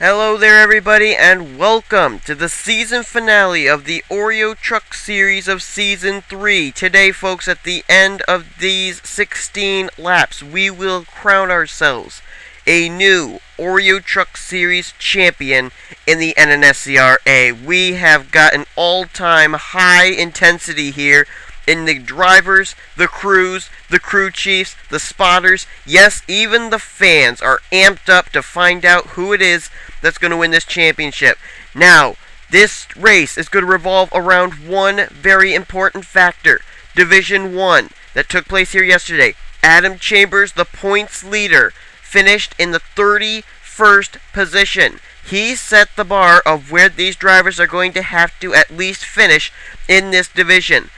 Hello there everybody and welcome to the season finale of the Oreo Truck Series of Season 3. Today folks, at the end of these 16 laps, we will crown ourselves a new Oreo Truck Series champion in the NNSCRA. We have got an all-time high intensity here in the drivers, the crews, the crew chiefs, the spotters. Yes, even the fans are amped up to find out who it is that's going to win this championship. Now, this race is going to revolve around one very important factor. Division 1 that took place here yesterday. Adam Chambers, the points leader, finished in the 31st position. He set the bar of where these drivers are going to have to at least finish in this division.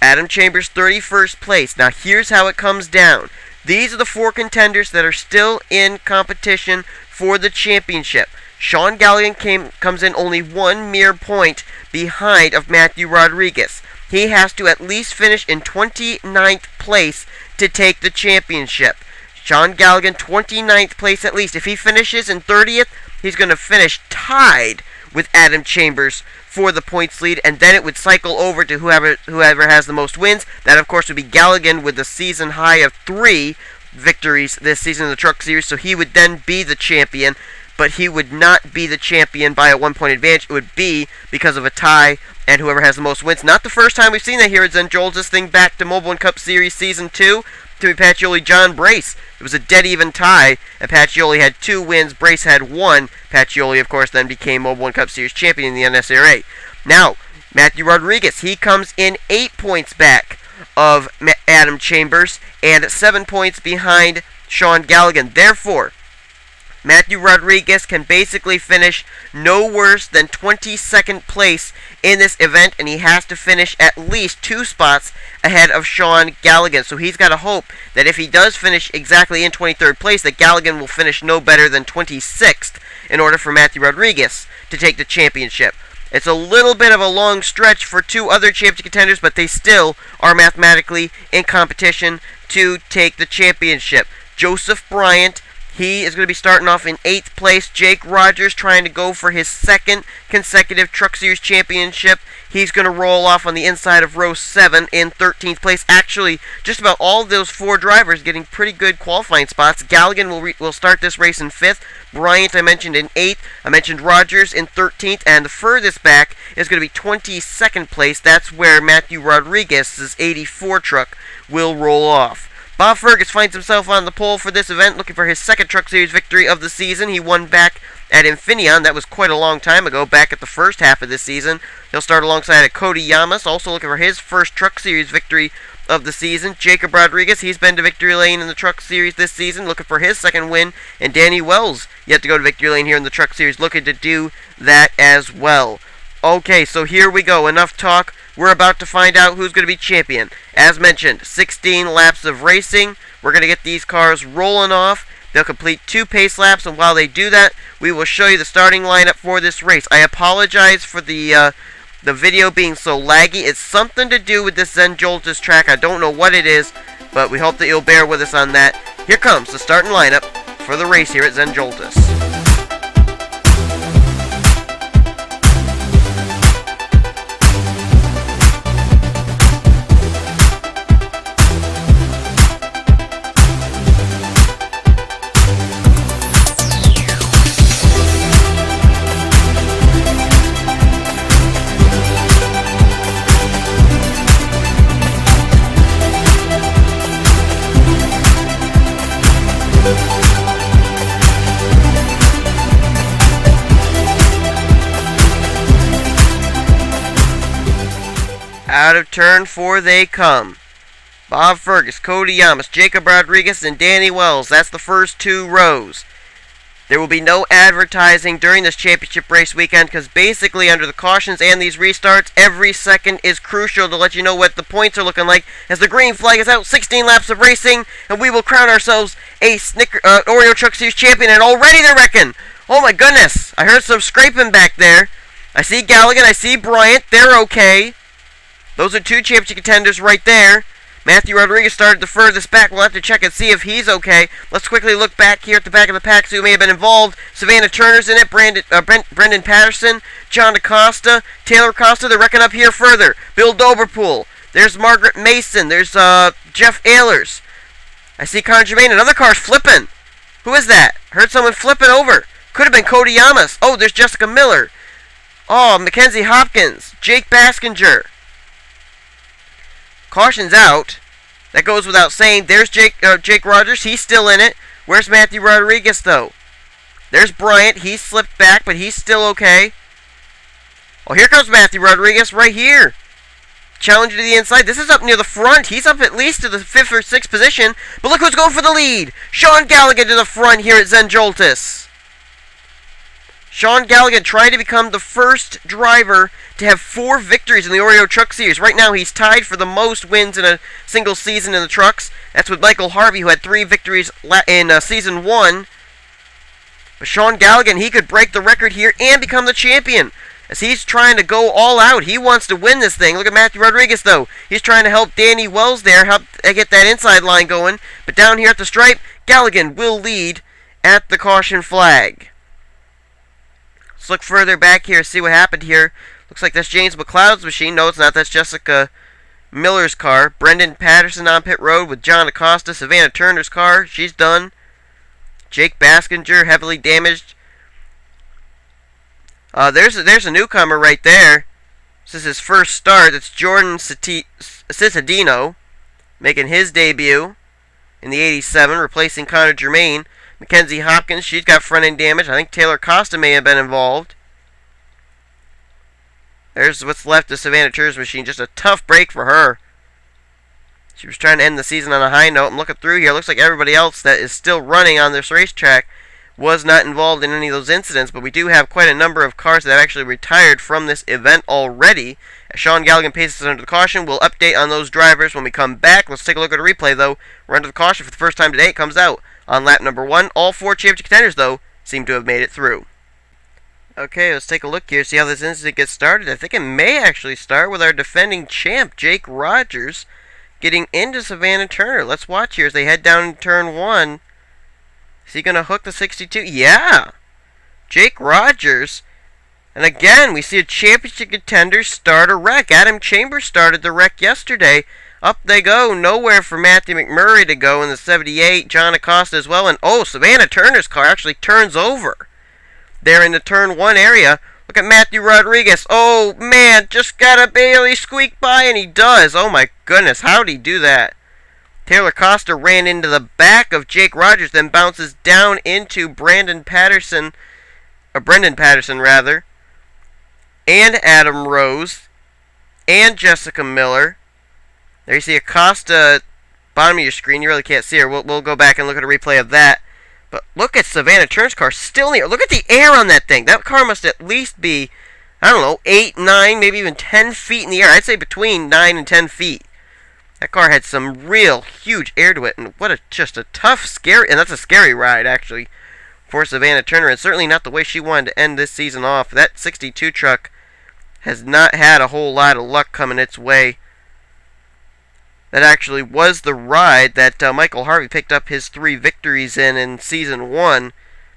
Adam Chambers, 31st place. Now here's how it comes down. These are the four contenders that are still in competition for the championship. Sean Galligan comes in only one mere point behind of Matthew Rodriguez. He has to at least finish in 29th place to take the championship. Sean Galligan, 29th place at least. If he finishes in 30th, he's going to finish tied with Adam Chambers for the points lead, and then it would cycle over to whoever has the most wins. That, of course, would be Galligan with the season high of 3 victories this season in the Truck Series, so he would then be the champion, but he would not be the champion by a 1-point advantage. It would be because of a tie and whoever has the most wins. Not the first time we've seen that here at Zen Joltis. Think back to Mobile and Cup Series Season 2. Timmy Pacioli, John Brace. It was a dead-even tie, and Pacioli had 2 wins. Brace had 1. Pacioli, of course, then became Mobile and Cup Series champion in the NNSCRA. Now, Matthew Rodriguez, he comes in 8 points back of Adam Chambers and 7 points behind Sean Galligan. Therefore, Matthew Rodriguez can basically finish no worse than 22nd place in this event, and he has to finish at least 2 spots ahead of Sean Galligan. So he's got to hope that if he does finish exactly in 23rd place, that Galligan will finish no better than 26th in order for Matthew Rodriguez to take the championship. It's a little bit of a long stretch for 2 other championship contenders, but they still are mathematically in competition to take the championship. Joseph Bryant, he is going to be starting off in 8th place. Jake Rogers trying to go for his 2nd consecutive Truck Series championship. He's going to roll off on the inside of row 7 in 13th place. Actually, just about all of those 4 drivers getting pretty good qualifying spots. Galligan will start this race in 5th. Bryant, I mentioned, in 8th. I mentioned Rogers in 13th. And the furthest back is going to be 22nd place. That's where Matthew Rodriguez's 84 truck will roll off. Bob Fergus finds himself on the pole for this event, looking for his 2nd Truck Series victory of the season. He won back at Infineon. That was quite a long time ago, back at the first half of this season. He'll start alongside Cody Yamas, also looking for his 1st Truck Series victory of the season. Jacob Rodriguez, he's been to victory lane in the Truck Series this season, looking for his 2nd win. And Danny Wells, yet to go to victory lane here in the Truck Series, looking to do that as well. Okay, so here we go. Enough talk. We're about to find out who's going to be champion. As mentioned, 16 laps of racing. We're going to get these cars rolling off. They'll complete 2 pace laps, and while they do that, we will show you the starting lineup for this race. I apologize for the video being so laggy. It's something to do with this Zen Joltis track. I don't know what it is, but we hope that you'll bear with us on that. Here comes the starting lineup for the race here at Zen Joltis. Out of turn 4 they come. Bob Fergus, Cody Yamas, Jacob Rodriguez, and Danny Wells. That's the first 2 rows. There will be no advertising during this championship race weekend because basically under the cautions and these restarts, every second is crucial to let you know what the points are looking like as the green flag is out. 16 laps of racing, and we will crown ourselves a Oreo Truck Series champion, and already they're wrecking. Oh my goodness, I heard some scraping back there. I see Galligan, I see Bryant, they're okay. Those are 2 championship contenders right there. Matthew Rodriguez started the furthest back. We'll have to check and see if he's okay. Let's quickly look back here at the back of the pack, see who may have been involved. Savannah Turner's in it. Brendan Patterson. John DaCosta. Taylor Costa. They're wrecking up here further. Bill Doberpool. There's Margaret Mason. There's Jeff Ehlers. I see Connor Germain. Another car's flipping. Who is that? Heard someone flipping over. Could have been Cody Yamas. Oh, there's Jessica Miller. Oh, Mackenzie Hopkins. Jake Baskinger. Caution's out. That goes without saying. There's Jake Rogers. He's still in it. Where's Matthew Rodriguez, though? There's Bryant. He slipped back, but he's still okay. Oh, here comes Matthew Rodriguez right here. Challenger to the inside. This is up near the front. He's up at least to the 5th or 6th position. But look who's going for the lead. Sean Galligan to the front here at Zen Joltis. Sean Galligan tried to become the first driver to have 4 victories in the Oreo Truck Series. Right now, he's tied for the most wins in a single season in the trucks. That's with Michael Harvey, who had 3 victories in Season 1. But Sean Galligan, he could break the record here and become the champion, as he's trying to go all out. He wants to win this thing. Look at Matthew Rodriguez, though. He's trying to help Danny Wells there, help get that inside line going. But down here at the stripe, Galligan will lead at the caution flag. Let's look further back here, see what happened here. Looks like that's James McLeod's machine. No, it's not. That's Jessica Miller's car. Brendan Patterson on pit road with John Acosta. Savannah Turner's car. She's done. Jake Baskinger, heavily damaged. There's a newcomer right there. This is his first start. It's Jordan Citadino making his debut in the 87, replacing Connor Germain. Mackenzie Hopkins, she's got front-end damage. I think Taylor Costa may have been involved. There's what's left of Savannah Turner's machine. Just a tough break for her. She was trying to end the season on a high note. I'm looking through here. Looks like everybody else that is still running on this racetrack was not involved in any of those incidents, but we do have quite a number of cars that have actually retired from this event already. As Sean Galligan paces under the caution, we'll update on those drivers when we come back. Let's take a look at a replay, though. We're under the caution for the first time today. It comes out on lap number 1. All 4 championship contenders, though, seem to have made it through. Okay, let's take a look here, see how this incident gets started. I think it may actually start with our defending champ, Jake Rogers, getting into Savannah Turner. Let's watch here as they head down to turn 1. Is he going to hook the 62? Yeah! Jake Rogers. And again, we see a championship contender start a wreck. Adam Chambers started the wreck yesterday. Up they go. Nowhere for Matthew McMurray to go in the 78. John Acosta as well. And oh, Savannah Turner's car actually turns over. They're in the turn 1 area. Look at Matthew Rodriguez. Oh, man, just got to barely squeak by, and he does. Oh, my goodness. How'd he do that? Taylor Costa ran into the back of Jake Rogers, then bounces down into Brendan Patterson, rather, and Adam Rose, and Jessica Miller. There you see Acosta, bottom of your screen. You really can't see her. We'll go back and look at a replay of that. But look at Savannah Turner's car still in the air. Look at the air on that thing. That car must at least be, I don't know, 8, 9, maybe even 10 feet in the air. I'd say between 9 and 10 feet. That car had some real huge air to it, and just a tough, scary, and that's a scary ride, actually, for Savannah Turner, and certainly not the way she wanted to end this season off. That 62 truck has not had a whole lot of luck coming its way. That actually was the ride that Michael Harvey picked up his 3 victories in Season 1.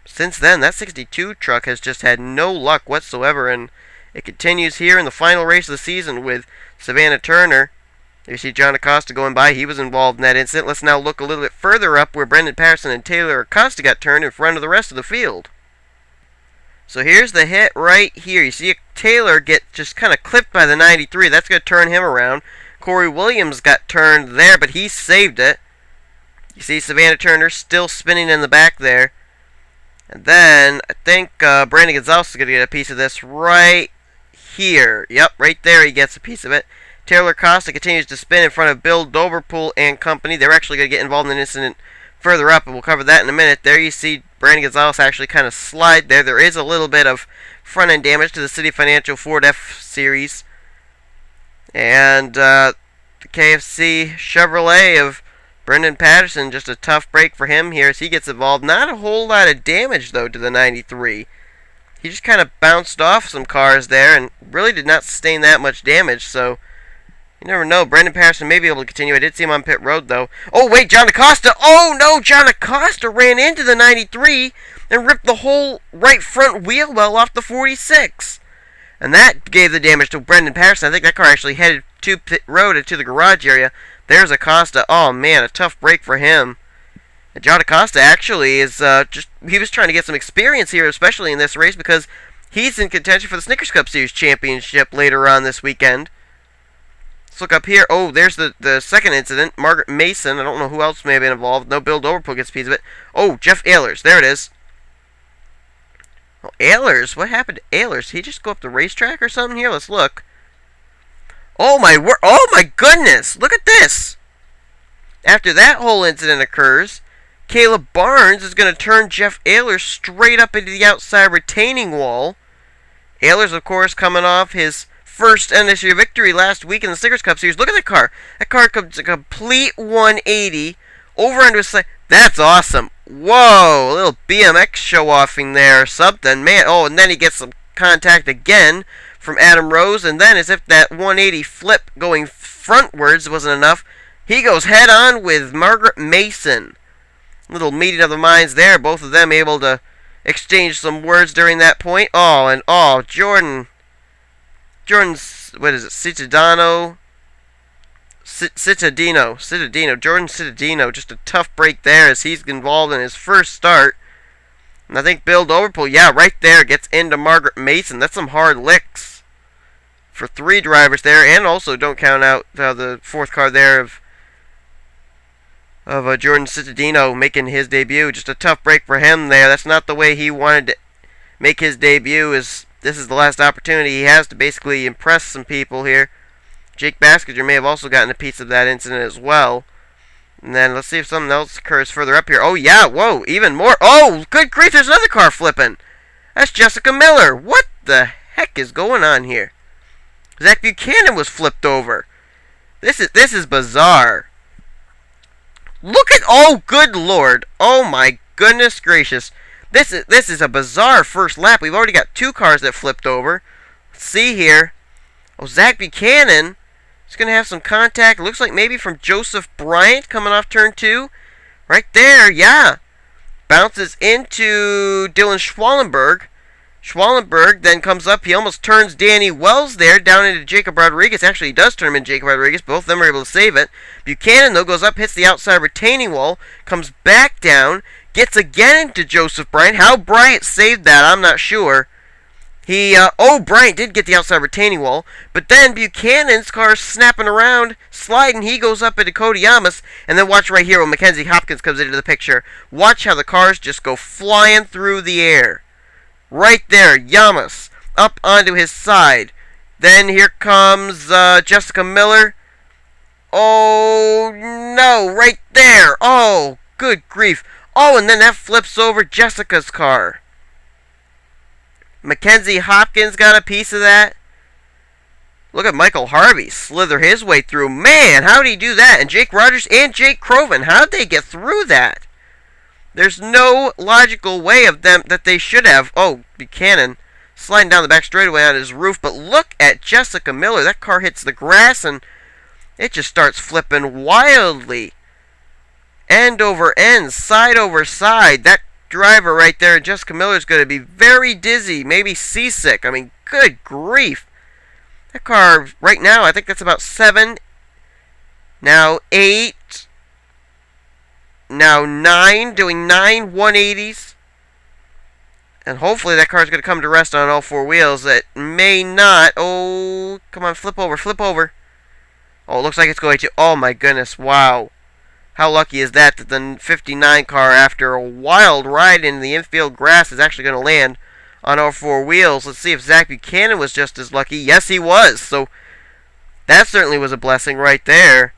Since then, that 62 truck has just had no luck whatsoever, and it continues here in the final race of the season with Savannah Turner. There you see John Acosta going by. He was involved in that incident. Let's now look a little bit further up where Brendan Patterson and Taylor Acosta got turned in front of the rest of the field. So here's the hit right here. You see Taylor get just kind of clipped by the 93. That's going to turn him around. Corey Williams got turned there, but he saved it. You see Savannah Turner still spinning in the back there. And then I think Brandon Gonzalez is going to get a piece of this right here. Yep, right there he gets a piece of it. Taylor Costa continues to spin in front of Bill Doberpool and company. They're actually going to get involved in an incident further up, and we'll cover that in a minute. There you see Brandon Gonzalez actually kind of slide there. There is a little bit of front-end damage to the City Financial Ford F-Series. And the KFC Chevrolet of Brendan Patterson, just a tough break for him here as he gets involved. Not a whole lot of damage, though, to the 93. He just kind of bounced off some cars there and really did not sustain that much damage, so You never know. Brendan Patterson may be able to continue. I did see him on pit road, though. Oh, wait, John Acosta. Oh, no, John Acosta ran into the 93 and ripped the whole right front wheel well off the 46. And that gave the damage to Brendan Patterson. I think that car actually headed to pit road and to the garage area. There's Acosta. Oh, man, a tough break for him. And John Acosta actually is he was trying to get some experience here, especially in this race, because he's in contention for the Snickers Cup Series Championship later on this weekend. Let's look up here. Oh, there's the second incident. Margaret Mason. I don't know who else may have been involved. No, Bill Overpool gets a piece of it. Oh, Jeff Ehlers. There it is. Oh, Ehlers? What happened to Ehlers? Did he just go up the racetrack or something here? Let's look. Oh my goodness! Look at this! After that whole incident occurs, Caleb Barnes is going to turn Jeff Ehlers straight up into the outside retaining wall. Ehlers, of course, coming off his first NNSCRA victory last week in the Snickers Cup Series. Look at that car. That car comes a complete 180 over onto his side. That's awesome. Whoa, a little BMX show-offing there or something. Man, oh, and then he gets some contact again from Adam Rose, and then as if that 180 flip going frontwards wasn't enough, he goes head-on with Margaret Mason. Little meeting of the minds there, both of them able to exchange some words during that point. Oh, and oh, Jordan, what is it, Cittadino, Jordan Cittadino, just a tough break there as he's involved in his first start. And I think Bill Overpool, yeah, right there, gets into Margaret Mason. That's some hard licks for three drivers there, and also don't count out the fourth car there of Jordan Cittadino making his debut. Just a tough break for him there. That's not the way he wanted to make his debut. This is the last opportunity he has to basically impress some people here. Jake Baskinger may have also gotten a piece of that incident as well. And then let's see if something else occurs further up here. Oh, yeah, whoa, even more. Oh, good grief, there's another car flipping. That's Jessica Miller. What the heck is going on here? Zach Buchanan was flipped over. This is bizarre. Look at, oh, good lord. Oh, my goodness gracious. This is a bizarre first lap. We've already got two cars that flipped over. Let's see here. Oh, Zach Buchanan is going to have some contact. Looks like maybe from Joseph Bryant coming off turn 2. Right there, yeah. Bounces into Dylan Schwallenberg. Schwallenberg then comes up. He almost turns Danny Wells there down into Jacob Rodriguez. Actually, he does turn him into Jacob Rodriguez. Both of them are able to save it. Buchanan, though, goes up, hits the outside retaining wall, comes back down, gets again into Joseph Bryant. How Bryant saved that, I'm not sure. Bryant did get the outside retaining wall, but then Buchanan's car snapping around, sliding. He goes up into Cody Yamas, and then watch right here when Mackenzie Hopkins comes into the picture. Watch how the cars just go flying through the air. Right there, Yamas up onto his side. Then here comes Jessica Miller. Oh, no, right there. Oh, good grief. Oh, and then that flips over Jessica's car. Mackenzie Hopkins got a piece of that. Look at Michael Harvey slither his way through. Man, how did he do that? And Jake Rogers and Jake Croven, how did they get through that? There's no logical way of them that they should have. Oh, Buchanan sliding down the back straightaway on his roof. But look at Jessica Miller. That car hits the grass and it just starts flipping wildly. End over end, side over side. That driver right there, Jessica Miller, is going to be very dizzy, maybe seasick. I mean, good grief. That car right now, I think that's about 7, now 8, now 9, doing 9 180s. And hopefully that car's going to come to rest on all four wheels. It may not. Oh, come on, flip over, flip over. Oh, it looks like it's going to. Oh, my goodness, wow. How lucky is that the 59 car, after a wild ride in the infield grass, is actually going to land on all four wheels. Let's see if Zach Buchanan was just as lucky. Yes, he was. So that certainly was a blessing right there,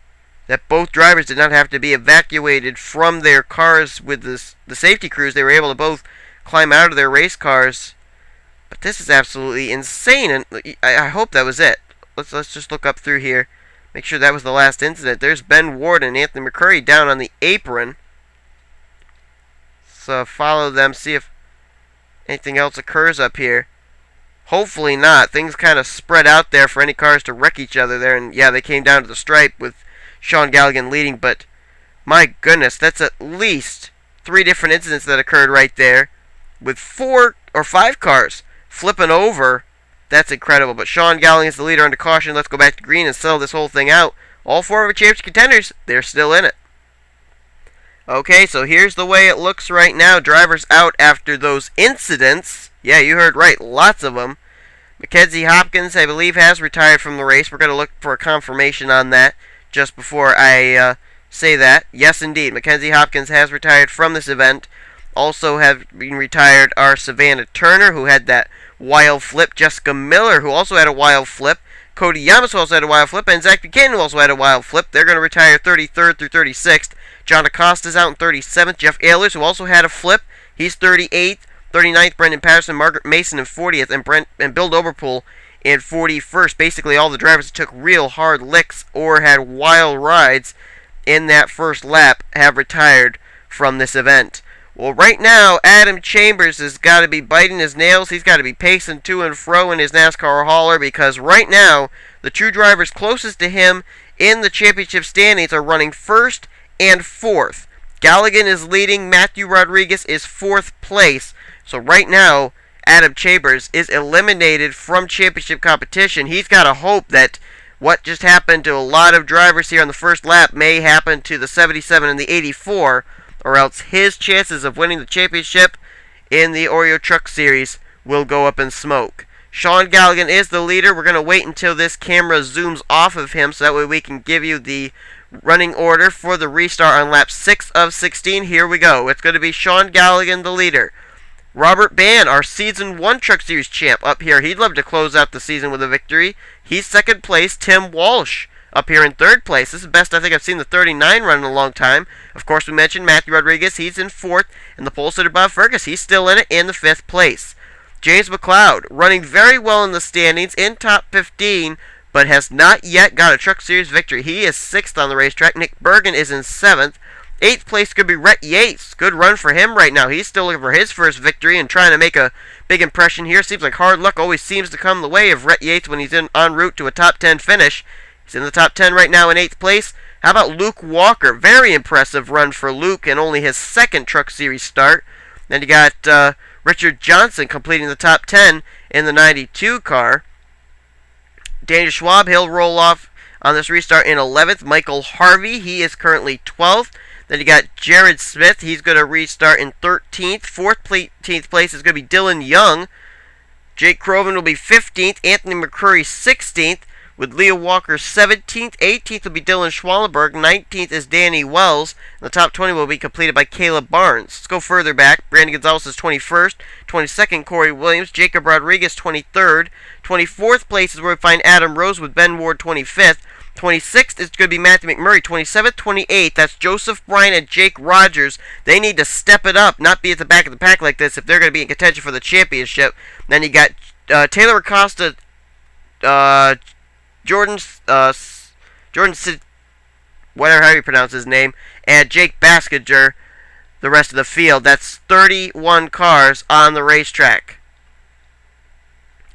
that both drivers did not have to be evacuated from their cars with the safety crews. They were able to both climb out of their race cars. But this is absolutely insane, and I hope that was it. Let's just look up through here. Make sure that was the last incident. There's Ben Ward and Anthony McCurry down on the apron. So follow them, see if anything else occurs up here. Hopefully not. Things kind of spread out there for any cars to wreck each other there. And yeah, they came down to the stripe with Sean Galligan leading. But my goodness, that's at least 3 different incidents that occurred right there with 4 or 5 cars flipping over. That's incredible. But Sean Galligan is the leader under caution. Let's go back to green and settle this whole thing out. All 4 of our championship contenders, they're still in it. Okay, so here's the way it looks right now. Drivers out after those incidents. Yeah, you heard right. Lots of them. Mackenzie Hopkins, I believe, has retired from the race. We're going to look for a confirmation on that just before I say that. Yes, indeed. Mackenzie Hopkins has retired from this event. Also have been retired are Savannah Turner, who had that wild flip. Jessica Miller, who also had a wild flip. Cody Yamas, who also had a wild flip. And Zach Buchanan, who also had a wild flip. They're going to retire 33rd through 36th. John Acosta's out in 37th. Jeff Ehlers, who also had a flip. He's 38th. 39th, Brendan Patterson, Margaret Mason in 40th, and Bill Doberpool in 41st. Basically, all the drivers that took real hard licks or had wild rides in that first lap have retired from this event. Well, right now, Adam Chambers has got to be biting his nails. He's got to be pacing to and fro in his NASCAR hauler because right now, the 2 drivers closest to him in the championship standings are running 1st and 4th. Galligan is leading. Matthew Rodriguez is 4th place. So right now, Adam Chambers is eliminated from championship competition. He's got to hope that what just happened to a lot of drivers here on the first lap may happen to the 77 and the 84, or else his chances of winning the championship in the Oreo Truck Series will go up in smoke. Sean Galligan is the leader. We're going to wait until this camera zooms off of him so that way we can give you the running order for the restart on lap 6 of 16. Here we go. It's going to be Sean Galligan, the leader. Robert Bann, our Season 1 Truck Series champ, up here. He'd love to close out the season with a victory. He's 2nd place. Tim Walsh up here in 3rd place. This is the best I think I've seen the 39 run in a long time. Of course, we mentioned Matthew Rodriguez. He's in 4th. And the pole sitter Bob Fergus, he's still in it in the 5th place. James McLeod, running very well in the standings, in top 15, but has not yet got a Truck Series victory. He is 6th on the racetrack. Nick Bergen is in 7th. 8th place could be Rhett Yates. Good run for him right now. He's still looking for his first victory and trying to make a big impression here. Seems like hard luck always seems to come the way of Rhett Yates when he's en route to a top 10 finish. He's in the top 10 right now in 8th place. How about Luke Walker? Very impressive run for Luke and only his 2nd Truck Series start. Then you got Richard Johnson completing the top 10 in the 92 car. Daniel Schwab, he'll roll off on this restart in 11th. Michael Harvey, he is currently 12th. Then you got Jared Smith. He's going to restart in 13th. 14th place is going to be Dylan Young. Jake Croven will be 15th. Anthony McCurry 16th. With Leo Walker 17th. 18th will be Dylan Schwallenberg. 19th is Danny Wells. And the top 20 will be completed by Caleb Barnes. Let's go further back. Brandon Gonzalez is 21st. 22nd, Corey Williams. Jacob Rodriguez 23rd. 24th place is where we find Adam Rose with Ben Ward 25th. 26th is going to be Matthew McMurray. 27th, 28th, that's Joseph Bryan and Jake Rogers. They need to step it up, not be at the back of the pack like this if they're going to be in contention for the championship. Then you got Taylor Acosta, Jordan, whatever how you pronounce his name, and Jake Baskinger, the rest of the field. That's 31 cars on the racetrack.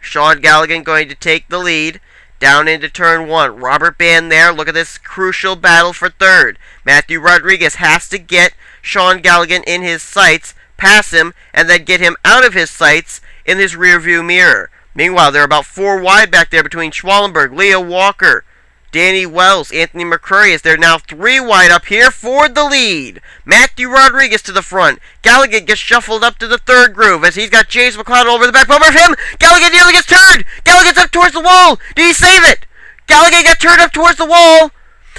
Sean Galligan going to take the lead. Down into turn 1. Robert Bann there. Look at this crucial battle for 3rd. Matthew Rodriguez has to get Sean Galligan in his sights, pass him, and then get him out of his sights in his rearview mirror. Meanwhile, they're about 4 wide back there between Schwallenberg, Leo Walker, Danny Wells, Anthony McCurry, as they're now 3 wide up here for the lead. Matthew Rodriguez to the front. Galligan gets shuffled up to the 3rd groove as he's got James McLeod over the back bumper of him. Galligan nearly gets turned. Galligan's up towards the wall. Did he save it? Galligan got turned up towards the wall.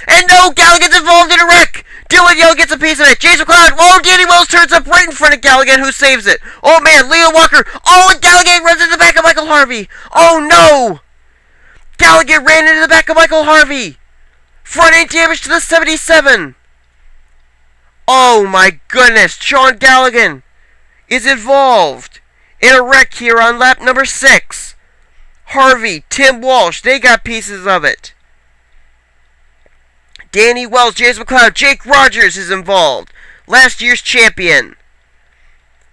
And no, Galligan's involved in a wreck. Dylan Young gets a piece of it. James McLeod. Oh, Danny Wells turns up right in front of Galligan, who saves it. Oh, man, Leo Walker. Oh, and Galligan runs into the back of Michael Harvey. Oh, no. Galligan ran into the back of Michael Harvey. Front end damage to the 77. Oh my goodness. Sean Galligan is involved in a wreck here on lap number 6. Harvey, Tim Walsh, they got pieces of it. Danny Wells, James McLeod, Jake Rogers is involved. Last year's champion.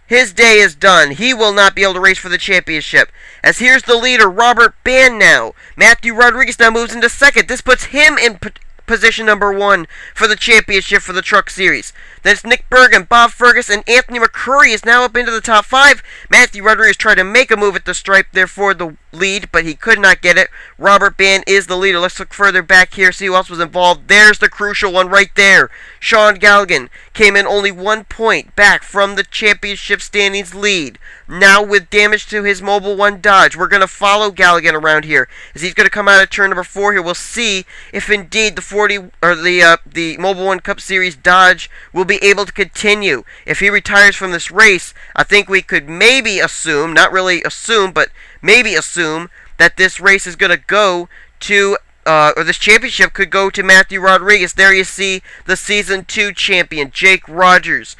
his day is done. He will not be able to race for the championship. As here's the leader, Robert Band now. Matthew Rodriguez now moves into second. This puts him in position number 1 for the championship for the Truck Series. Then it's Nick Bergen, Bob Fergus, and Anthony McCurry is now up into the top 5. Matthew Rodriguez tried to make a move at the stripe there for the lead, but he could not get it. Robert Band is the leader. Let's look further back here, see who else was involved. There's the crucial one right there. Sean Galligan came in only 1 point back from the championship standings lead. Now with damage to his Mobile 1 Dodge, we're going to follow Galligan around here as he's going to come out of turn number 4 here. We'll see if indeed the Mobile 1 Cup Series Dodge will be able to continue. If he retires from this race, I think we could maybe assume, not really assume, but maybe assume that this race is going to go to, or this championship could go to Matthew Rodriguez. There you see the Season 2 champion, Jake Rogers.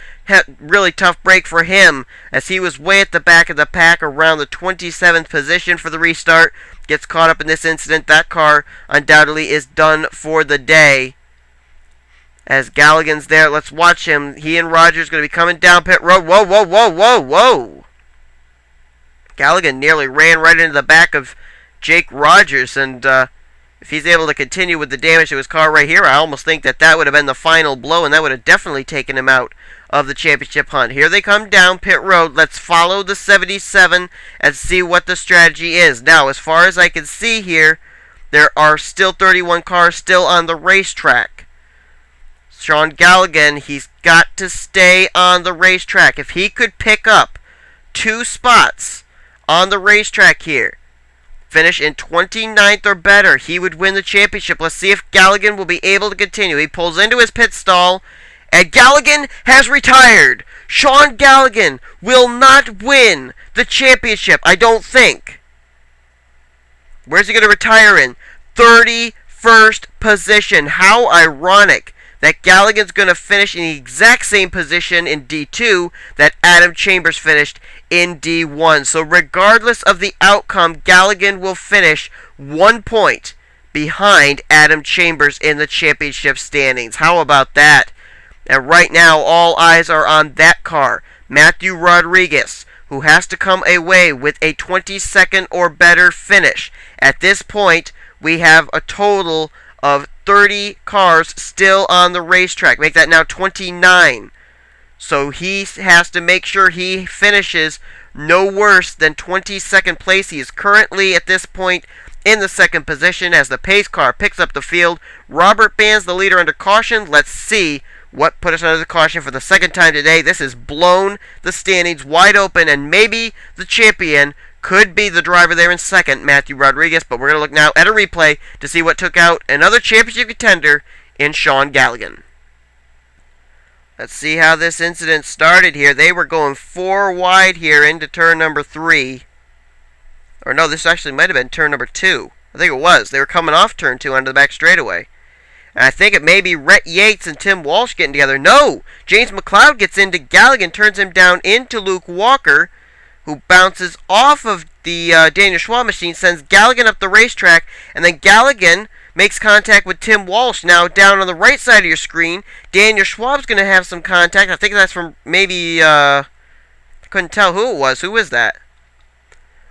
Really tough break for him as he was way at the back of the pack around the 27th position for the restart. Gets caught up in this incident. That car undoubtedly is done for the day. As Galligan's there, let's watch him. He and Rogers going to be coming down pit road. Whoa, whoa, whoa, whoa, whoa. Galligan nearly ran right into the back of Jake Rogers, and if he's able to continue with the damage to his car right here, I almost think that that would have been the final blow, and that would have definitely taken him out of the championship hunt. Here they come down pit road. Let's follow the 77 and see what the strategy is. Now, as far as I can see here, there are still 31 cars still on the racetrack. Sean Galligan, he's got to stay on the racetrack. If he could pick up 2 spots on the racetrack here, finish in 29th or better, he would win the championship. Let's see if Galligan will be able to continue. He pulls into his pit stall, and Galligan has retired. Sean Galligan will not win the championship, I don't think. Where's he going to retire in? 31st position. How ironic that Galligan's going to finish in the exact same position in D2 that Adam Chambers finished in D1. So regardless of the outcome, Galligan will finish 1 point behind Adam Chambers in the championship standings. How about that? And right now, all eyes are on that car, Matthew Rodriguez, who has to come away with a 22nd or better finish. At this point, we have a total of 30 cars still on the racetrack. Make that now 29. So he has to make sure he finishes no worse than 22nd place. He is currently at this point in the 2nd position as the pace car picks up the field. Robert Band's the leader under caution. Let's see what put us under the caution for the 2nd time today. This has blown the standings wide open, and maybe the champion could be the driver there in 2nd, Matthew Rodriguez, but we're going to look now at a replay to see what took out another championship contender in Sean Galligan. Let's see how this incident started here. They were going 4 wide here into turn number 3. Or no, this actually might have been turn number 2. I think it was. They were coming off turn 2 onto the back straightaway. And I think it may be Rhett Yates and Tim Walsh getting together. No! James McLeod gets into Galligan, turns him down into Luke Walker, who bounces off of the Daniel Schwab machine, sends Galligan up the racetrack, and then Galligan makes contact with Tim Walsh. Now, down on the right side of your screen, Daniel Schwab's going to have some contact. I think that's from maybe, couldn't tell who it was. Who is that?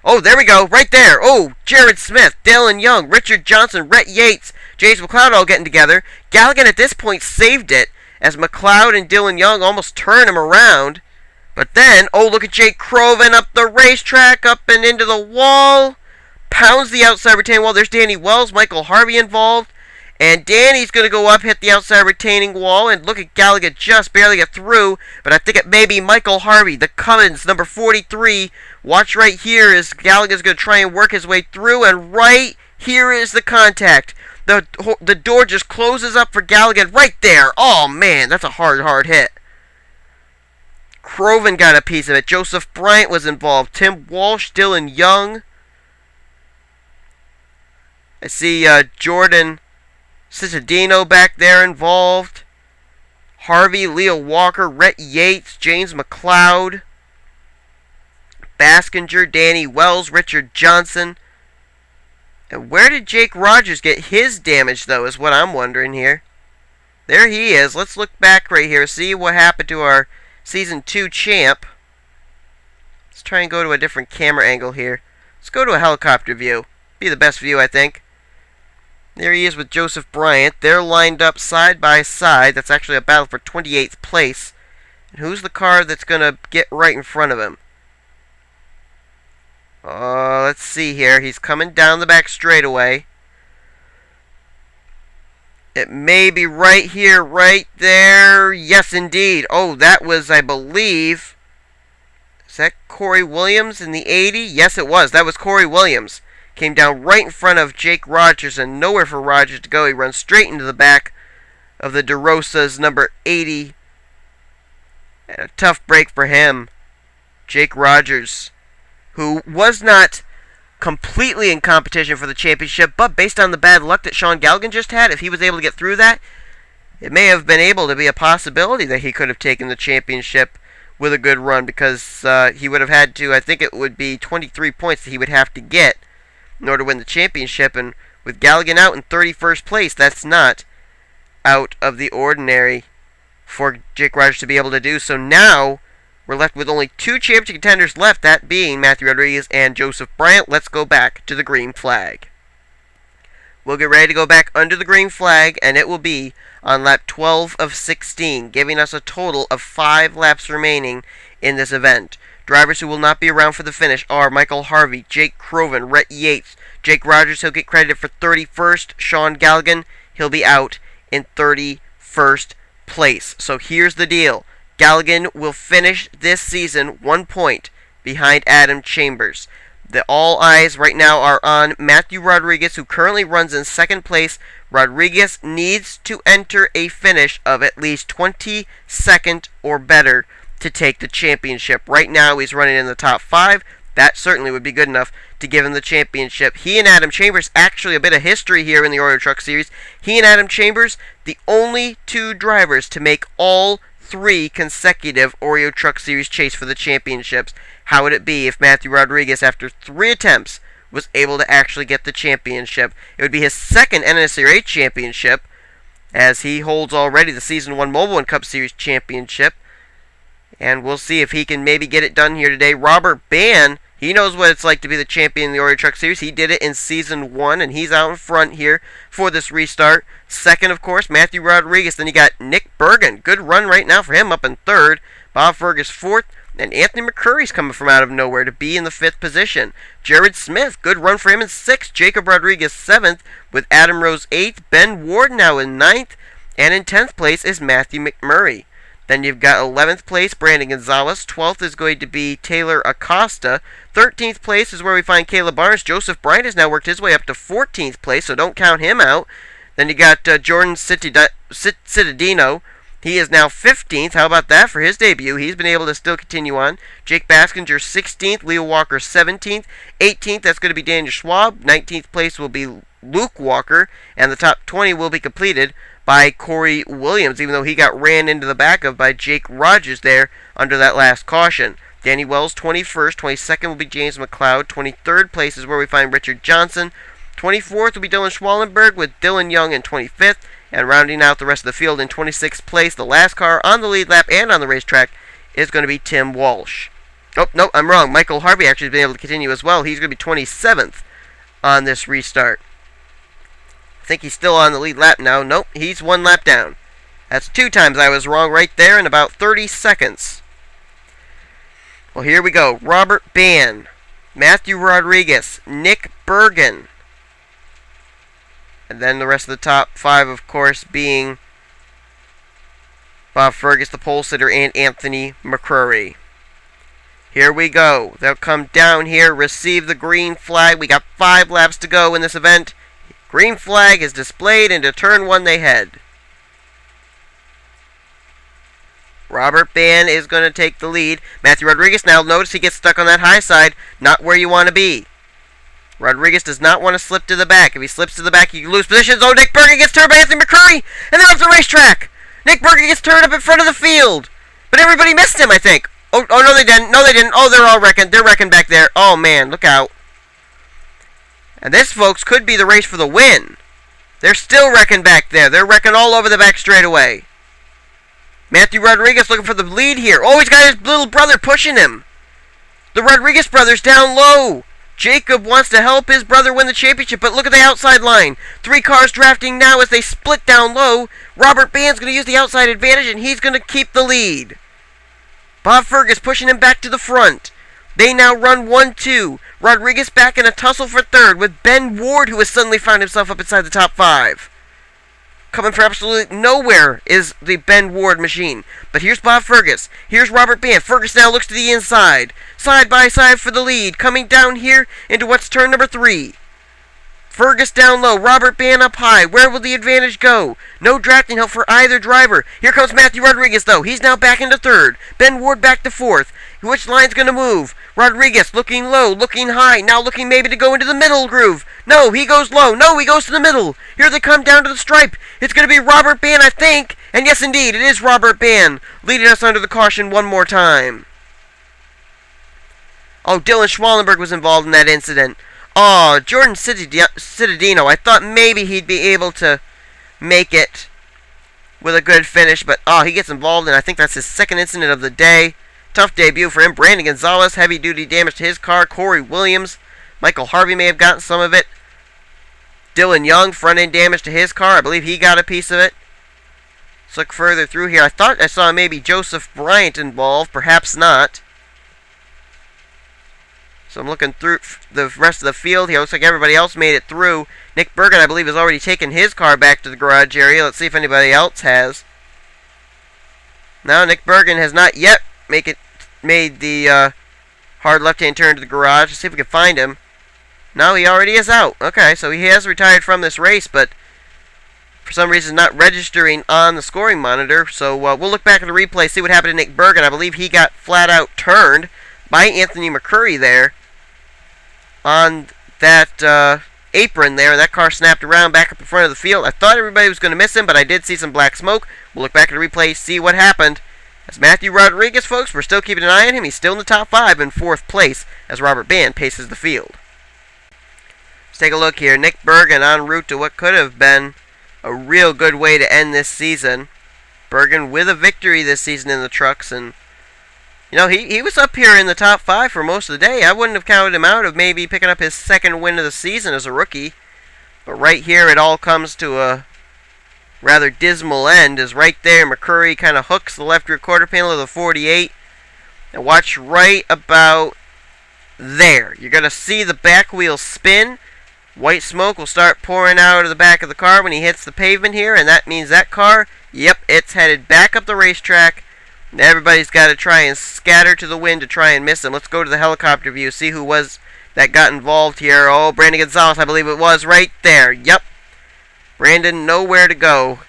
Oh, there we go, right there. Oh, Jared Smith, Dylan Young, Richard Johnson, Rhett Yates, James McLeod all getting together. Galligan at this point saved it as McLeod and Dylan Young almost turn him around. But then, oh, look at Jake Croven up the racetrack, up and into the wall. Pounds the outside retaining wall. There's Danny Wells, Michael Harvey involved. And Danny's going to go up, hit the outside retaining wall, and look at Galligan just barely get through. But I think it may be Michael Harvey, the Cummins, number 43. Watch right here as Galligan's going to try and work his way through, and right here is the contact. The door just closes up for Galligan right there. Oh, man, that's a hard hit. Croven got a piece of it. Joseph Bryant was involved. Tim Walsh, Dylan Young. I see Jordan Citadino back there involved. Harvey, Leo Walker, Rhett Yates, James McLeod, Baskinger, Danny Wells, Richard Johnson. And where did Jake Rogers get his damage, though, is what I'm wondering here. There he is. Let's look back right here, see what happened to our Season 2 champ. Let's try and go to a different camera angle here. Let's go to a helicopter view. Be the best view, I think. There he is with Joseph Bryant. They're lined up side by side. That's actually a battle for 28th place. And who's the car that's going to get right in front of him? Let's see here. He's coming down the back straightaway. It may be right here, right there. Yes, indeed. Oh, that was, I believe... Is that Corey Williams in the 80? Yes, it was. That was Corey Williams. Came down right in front of Jake Rogers, and nowhere for Rogers to go. He runs straight into the back of the DeRosa's number 80. And a tough break for him. Jake Rogers, who was not completely in competition for the championship, but based on the bad luck that Sean Galligan just had, if he was able to get through that, it may have been able to be a possibility that he could have taken the championship with a good run, because he would have had to, I think it would be 23 points that he would have to get in order to win the championship, and with Galligan out in 31st place, that's not out of the ordinary for Jake Rogers to be able to do. So now we're left with only two championship contenders left, that being Matthew Rodriguez and Joseph Bryant. Let's go back to the green flag. We'll get ready to go back under the green flag, and it will be on lap 12 of 16, giving us a total of 5 laps remaining in this event. Drivers who will not be around for the finish are Michael Harvey, Jake Croven, Rhett Yates, Jake Rogers, he'll get credited for 31st, Sean Galligan, he'll be out in 31st place. So here's the deal. Galligan will finish this season 1 point behind Adam Chambers. All eyes right now are on Matthew Rodriguez, who currently runs in 2nd place. Rodriguez needs to enter a finish of at least 22nd or better to take the championship. Right now he's running in the top 5. That certainly would be good enough to give him the championship. He and Adam Chambers, actually a bit of history here in the Oreo Truck Series. He and Adam Chambers, the only 2 drivers to make all 3 consecutive Oreo Truck Series chase for the championships. How would it be if Matthew Rodriguez, after 3 attempts, was able to actually get the championship? It would be his 2nd NNSCRA championship, as he holds already the Season 1 Mobile and Cup Series championship. And we'll see if he can maybe get it done here today. Robert Bann, he knows what it's like to be the champion in the Oreo Truck Series. He did it in Season 1, and he's out in front here for this restart. 2nd, of course, Matthew Rodriguez. Then you got Nick Bergen. Good run right now for him, up in 3rd. Bob Fergus 4th. And Anthony McCurry's coming from out of nowhere to be in the 5th position. Jared Smith, good run for him in 6th. Jacob Rodriguez 7th, with Adam Rose 8th. Ben Ward now in 9th. And in 10th place is Matthew McMurray. Then you've got 11th place, Brandon Gonzalez. 12th is going to be Taylor Acosta. 13th place is where we find Caleb Barnes. Joseph Bryant has now worked his way up to 14th place, so don't count him out. Then you got Jordan Cittadino. He is now 15th. How about that for his debut? He's been able to still continue on. Jake Baskinger 16th. Leo Walker 17th. 18th, that's going to be Daniel Schwab. 19th place will be Luke Walker. And the top 20 will be completed by Corey Williams, even though he got ran into the back of by Jake Rogers there under that last caution. Danny Wells 21st. 22nd will be James McLeod. 23rd place is where we find Richard Johnson. 24th will be Dylan Schwallenberg, with Dylan Young in 25th. And rounding out the rest of the field in 26th place, the last car on the lead lap and on the racetrack is going to be Tim Walsh. Oh, no, I'm wrong. Michael Harvey actually has been able to continue as well. He's going to be 27th on this restart. I think he's still on the lead lap now. Nope, he's 1 lap down. That's 2 times I was wrong right there in about 30 seconds. Well, here we go. Robert Bann, Matthew Rodriguez, Nick Bergen. And then the rest of the top 5, of course, being Bob Fergus, the pole sitter, and Anthony McCurry. Here we go. They'll come down here, receive the green flag. We got 5 laps to go in this event. Green flag is displayed, into turn 1 they head. Robert Bann is going to take the lead. Matthew Rodriguez, now notice he gets stuck on that high side. Not where you want to be. Rodriguez does not want to slip to the back. If he slips to the back, he can lose positions. Oh, Nick Bergen gets turned by Anthony McCurry, and they're off the racetrack. Nick Bergen gets turned up in front of the field. But everybody missed him, I think. Oh, no, they didn't. No, they didn't. Oh, they're all wrecking. They're wrecking back there. Oh, man, look out. And this, folks, could be the race for the win. They're still wrecking back there. They're wrecking all over the back straightaway. Matthew Rodriguez looking for the lead here. Oh, he's got his little brother pushing him. The Rodriguez brothers down low. Jacob wants to help his brother win the championship, but look at the outside line. 3 cars drafting now as they split down low. Robert Band's going to use the outside advantage, and he's going to keep the lead. Bob Fergus pushing him back to the front. They now run 1-2. Rodriguez back in a tussle for third with Ben Ward, who has suddenly found himself up inside the top 5. Coming from absolutely nowhere is the Ben Ward machine. But here's Bob Fergus. Here's Robert Band. Fergus now looks to the inside. Side by side for the lead. Coming down here into what's turn number 3. Fergus down low. Robert Band up high. Where will the advantage go? No drafting help for either driver. Here comes Matthew Rodriguez, though. He's now back into third. Ben Ward back to fourth. Which line's going to move? Rodriguez looking low, looking high. Now looking maybe to go into the middle groove. No, he goes low. No, he goes to the middle. Here they come down to the stripe. It's going to be Robert Band, I think. And yes, indeed, it is Robert Band leading us under the caution one more time. Oh, Dylan Schwallenberg was involved in that incident. Oh, Jordan Cittadino. I thought maybe he'd be able to make it with a good finish, but he gets involved, and I think that's his second incident of the day. Tough debut for him. Brandon Gonzalez, heavy-duty damage to his car. Corey Williams. Michael Harvey may have gotten some of it. Dylan Young, front-end damage to his car. I believe he got a piece of it. Let's look further through here. I thought I saw maybe Joseph Bryant involved. Perhaps not. So I'm looking through the rest of the field here. Looks like everybody else made it through. Nick Bergen, I believe, has already taken his car back to the garage area. Let's see if anybody else has. No, Nick Bergen has not yet made the hard left-hand turn to the garage. Let's see if we can find him. No, he already is out. Okay, so he has retired from this race, but for some reason not registering on the scoring monitor. So we'll look back at the replay, see what happened to Nick Bergen. I believe he got flat-out turned by Anthony McCurry there on that apron there. That car snapped around back up in front of the field. I thought everybody was going to miss him, but I did see some black smoke. We'll look back at the replay, see what happened. As Matthew Rodriguez, folks, we're still keeping an eye on him. He's still in the top 5 in 4th place as Robert Band paces the field. Let's take a look here. Nick Bergen en route to what could have been a real good way to end this season. Bergen with a victory this season in the trucks, and you know, he was up here in the top 5 for most of the day. I wouldn't have counted him out of maybe picking up his second win of the season as a rookie. But right here it all comes to a rather dismal end, as right there McCurry kind of hooks the left rear quarter panel of the 48. And watch right about there. You're going to see the back wheel spin. White smoke will start pouring out of the back of the car when he hits the pavement here, and that means that car, yep, it's headed back up the racetrack. Everybody's got to try and scatter to the wind to try and miss him. Let's go to the helicopter view, see who was that got involved here. Oh, Brandon Gonzalez, I believe it was, right there. Yep. Brandon, nowhere to go.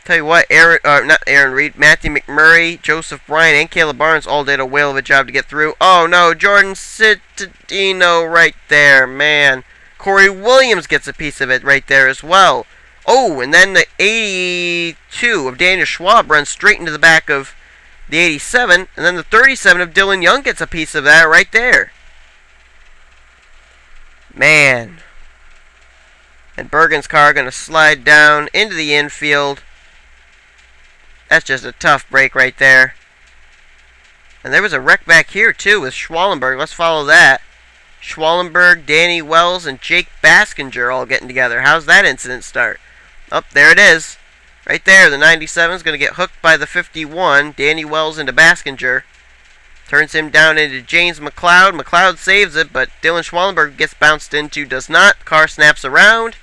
Tell you what, not Aaron Reed, Matthew McMurray, Joseph Bryant, and Caleb Barnes all did a whale of a job to get through. Oh, no, Jordan Cittadino right there, man. Corey Williams gets a piece of it right there as well. Oh, and then the 82 of Daniel Schwab runs straight into the back of the 87, and then the 37 of Dylan Young gets a piece of that right there. Man. And Bergen's car going to slide down into the infield. That's just a tough break right there. And there was a wreck back here, too, with Schwallenberg. Let's follow that. Schwallenberg, Danny Wells, and Jake Baskinger all getting together. How's that incident start? Oh, there it is. Right there, the 97 is going to get hooked by the 51. Danny Wells into Baskinger. Turns him down into James McLeod. McLeod saves it, but Dylan Schwallenberg gets bounced into, does not. Car snaps around.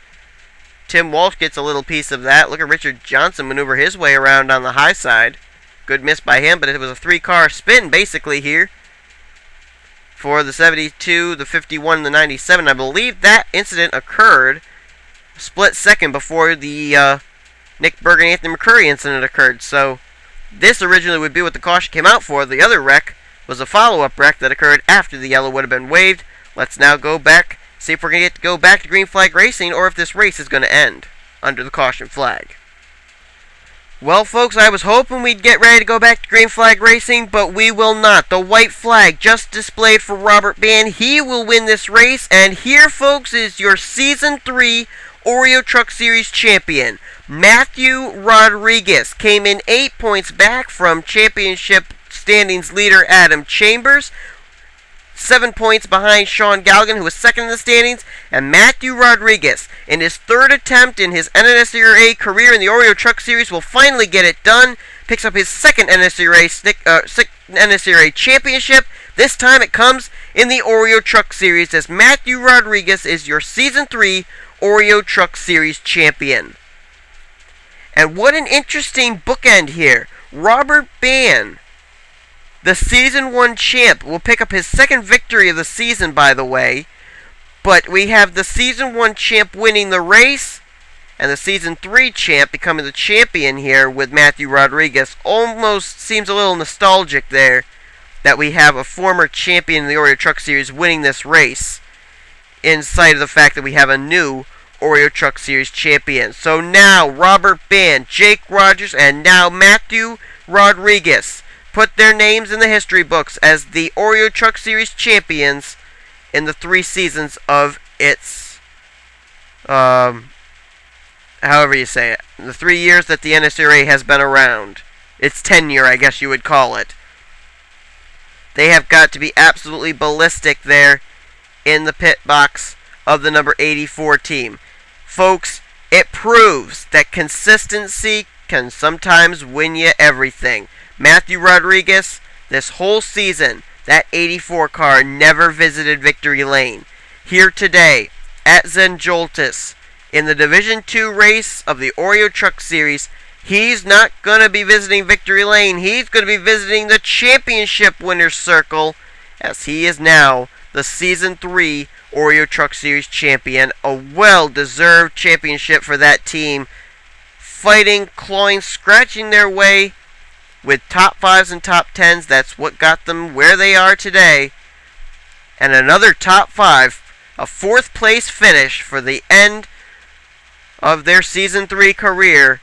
Tim Walsh gets a little piece of that. Look at Richard Johnson maneuver his way around on the high side. Good miss by him, but it was a 3-car spin basically here for the 72, the 51, and the 97. I believe that incident occurred a split second before the Nick Bergen, Anthony McCurry incident occurred. So this originally would be what the caution came out for. The other wreck was a follow-up wreck that occurred after the yellow would have been waved. Let's now go back, see if we're going to get to go back to green flag racing or if this race is going to end under the caution flag. Well, folks, I was hoping we'd get ready to go back to green flag racing, but we will not. The white flag just displayed for Robert Band. He will win this race, and here, folks, is your Season 3 Oreo Truck Series champion. Matthew Rodriguez came in 8 points back from championship standings leader Adam Chambers. 7 points behind Sean Galligan, who was second in the standings, and Matthew Rodriguez, in his third attempt in his NNSCRA career in the Oreo Truck Series, will finally get it done. Picks up his second NNSCRA championship. This time it comes in the Oreo Truck Series, as Matthew Rodriguez is your Season 3 Oreo Truck Series champion. And what an interesting bookend here. Robert Ban, the Season 1 champ, will pick up his second victory of the season, by the way. But we have the Season 1 champ winning the race, and the Season 3 champ becoming the champion here with Matthew Rodriguez. Almost seems a little nostalgic there that we have a former champion in the Oreo Truck Series winning this race, in sight of the fact that we have a new Oreo Truck Series champion. So now Robert Ban, Jake Rogers, and now Matthew Rodriguez put their names in the history books as the Oreo Truck Series champions in the 3 seasons of its, however you say it, the 3 years that the NSCRA has been around. Its tenure, I guess you would call it. They have got to be absolutely ballistic there in the pit box of the number 84 team. Folks, it proves that consistency can sometimes win you everything. Matthew Rodriguez, this whole season, that 84 car never visited victory lane. Here today at Zen Joltis, in the Division 2 race of the Oreo Truck Series, he's not going to be visiting victory lane. He's going to be visiting the championship winner's circle, as he is now the Season 3 Oreo Truck Series champion. A well-deserved championship for that team. Fighting, clawing, scratching their way with top 5s and top 10s. That's what got them where they are today. And another top 5, a 4th place finish for the end of their Season 3 career,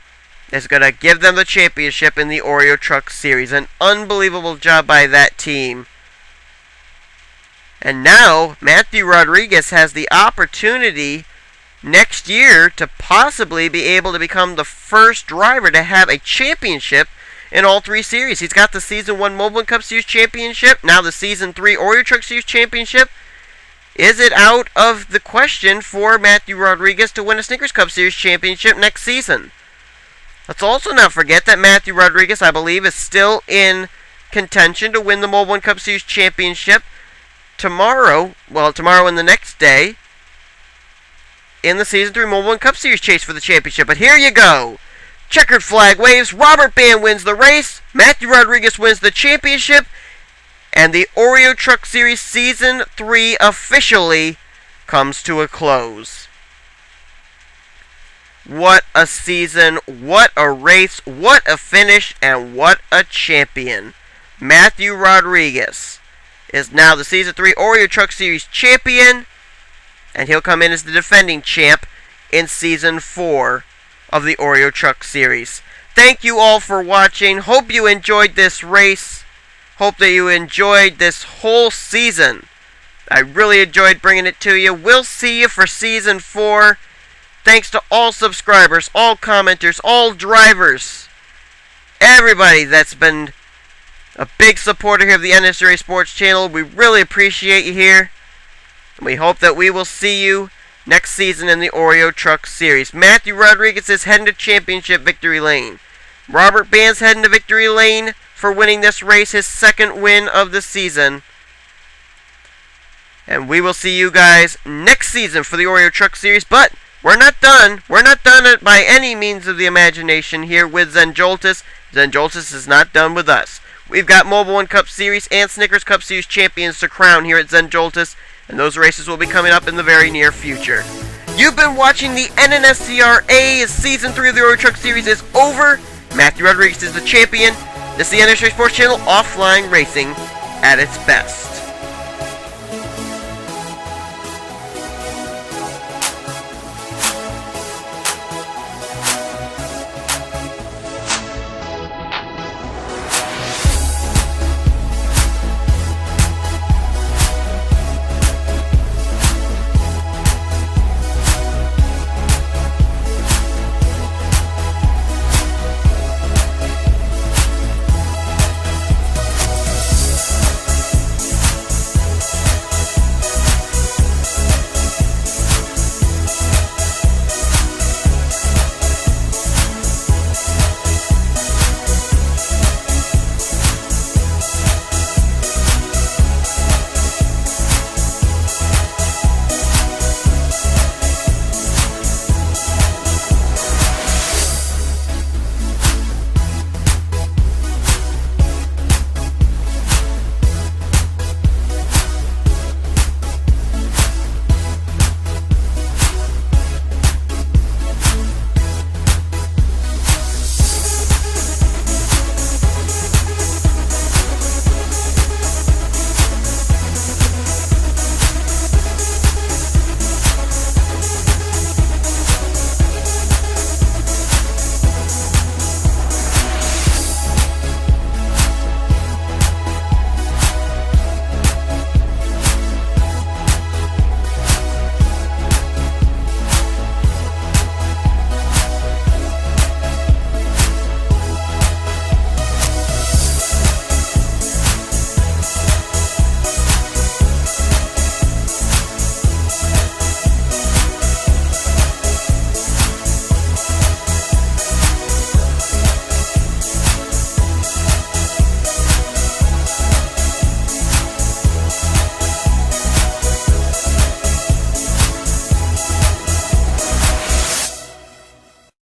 is going to give them the championship in the Oreo Truck Series. An unbelievable job by that team. And now, Matthew Rodriguez has the opportunity next year to possibly be able to become the first driver to have a championship in all 3 series. He's got the Season 1 Mobile Cup Series championship, now the Season 3 Oreo Truck Series championship. Is it out of the question for Matthew Rodriguez to win a Snickers Cup Series championship next season? Let's also not forget that Matthew Rodriguez, I believe, is still in contention to win the Mobile Cup Series championship tomorrow and the next day in the Season 3 Mobile Cup Series chase for the championship. But here you go. Checkered flag waves. Robert Ban wins the race. Matthew Rodriguez wins the championship. And the Oreo Truck Series Season 3 officially comes to a close. What a season, what a race, what a finish, and what a champion. Matthew Rodriguez is now the Season 3 Oreo Truck Series champion, and he'll come in as the defending champ in Season 4 of the Oreo Truck Series. Thank you all for watching. Hope you enjoyed this race. Hope that you enjoyed this whole season. I really enjoyed bringing it to you. We'll see you for Season 4. Thanks to all subscribers, all commenters, all drivers, everybody that's been a big supporter here of the NNSCRA Sports Channel. We really appreciate you here. And we hope that we will see you next season in the Oreo Truck Series. Matthew Rodriguez is heading to championship victory lane. Robert Ban's heading to victory lane for winning this race, his second win of the season. And we will see you guys next season for the Oreo Truck Series. But we're not done. We're not done by any means of the imagination here with Zen Joltis. Zen Joltis is not done with us. We've got Mobile One Cup Series and Snickers Cup Series champions to crown here at Zen Joltis, and those races will be coming up in the very near future. You've been watching the NNSCRA. Season 3 of the Oreo Truck Series is over. Matthew Rodriguez is the champion. This is the NNSCRA Sports Channel, offline racing at its best.